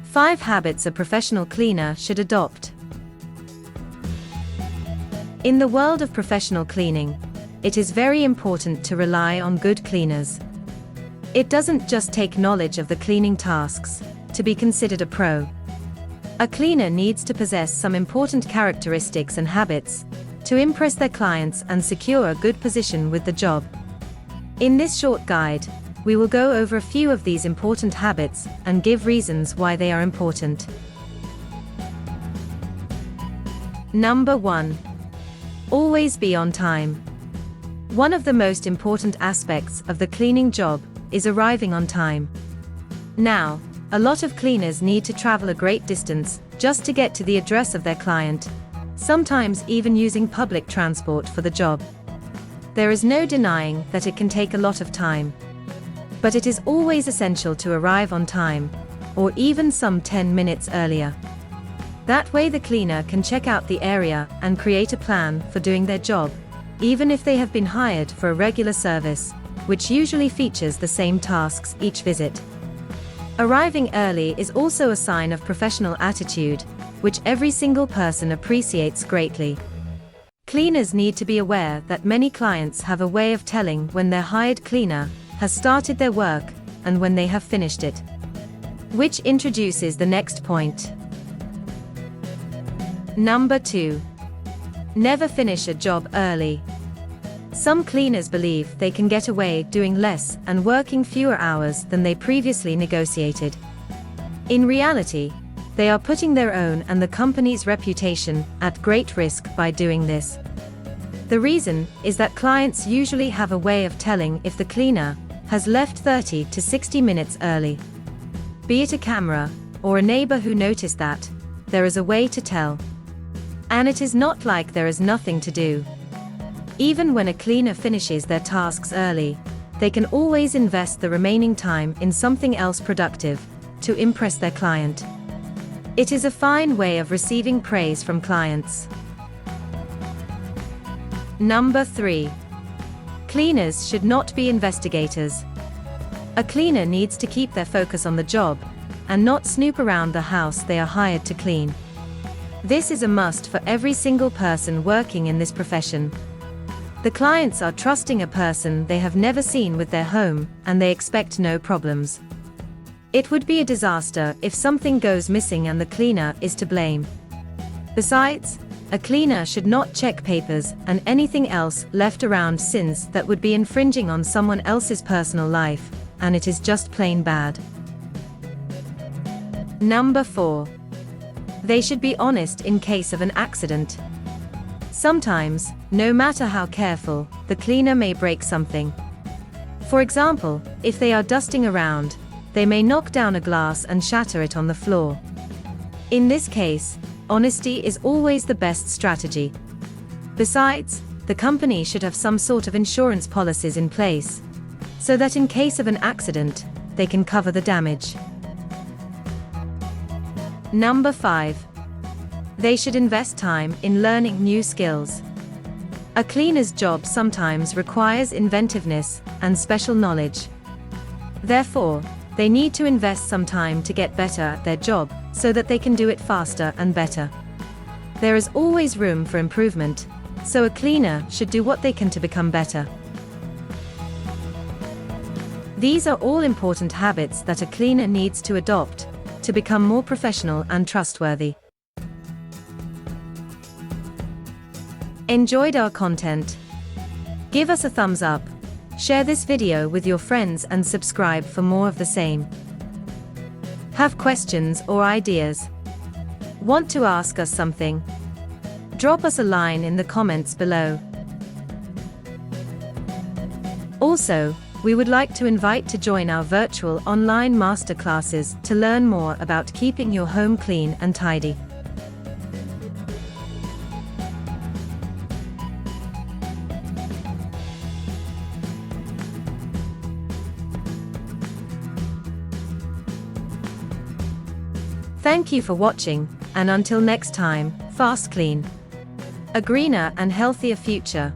5 habits a professional cleaner should adopt. In the world of professional cleaning, it is very important to rely on good cleaners. It doesn't just take knowledge of the cleaning tasks to be considered a pro. A cleaner needs to possess some important characteristics and habits to impress their clients and secure a good position with the job. In this short guide, we will go over a few of these important habits and give reasons why they are important. Number 1. Always be on time. One of the most important aspects of the cleaning job is arriving on time. Now, a lot of cleaners need to travel a great distance just to get to the address of their client, sometimes even using public transport for the job. There is no denying that it can take a lot of time. But it is always essential to arrive on time, or even some 10 minutes earlier. That way the cleaner can check out the area and create a plan for doing their job, even if they have been hired for a regular service, which usually features the same tasks each visit. Arriving early is also a sign of professional attitude, which every single person appreciates greatly. Cleaners need to be aware that many clients have a way of telling when their hired cleaner has started their work and when they have finished it. Which introduces the next point. Number 2. Never finish a job early. Some cleaners believe they can get away doing less and working fewer hours than they previously negotiated. In reality, they are putting their own and the company's reputation at great risk by doing this. The reason is that clients usually have a way of telling if the cleaner has left 30 to 60 minutes early. Be it a camera or a neighbor who noticed that, there is a way to tell. And it is not like there is nothing to do. Even when a cleaner finishes their tasks early, they can always invest the remaining time in something else productive to impress their client. It is a fine way of receiving praise from clients. Number 3. Cleaners should not be investigators. A cleaner needs to keep their focus on the job and not snoop around the house they are hired to clean. This is a must for every single person working in this profession. The clients are trusting a person they have never seen with their home, and they expect no problems. It would be a disaster if something goes missing and the cleaner is to blame. Besides, a cleaner should not check papers and anything else left around, since that would be infringing on someone else's personal life, and it is just plain bad. Number 4. They should be honest in case of an accident. Sometimes, no matter how careful, the cleaner may break something. For example, if they are dusting around, they may knock down a glass and shatter it on the floor. In this case, honesty is always the best strategy. Besides, the company should have some sort of insurance policies in place, so that in case of an accident, they can cover the damage. Number 5. They should invest time in learning new skills. A cleaner's job sometimes requires inventiveness and special knowledge. Therefore, they need to invest some time to get better at their job so that they can do it faster and better. There is always room for improvement, so a cleaner should do what they can to become better. These are all important habits that a cleaner needs to adopt to become more professional and trustworthy. Enjoyed our content? Give us a thumbs up, share this video with your friends and subscribe for more of the same. Have questions or ideas? Want to ask us something? Drop us a line in the comments below. Also, we would like to invite to join our virtual online masterclasses to learn more about keeping your home clean and tidy. Thank you for watching, and until next time, FastKlean. A greener and healthier future.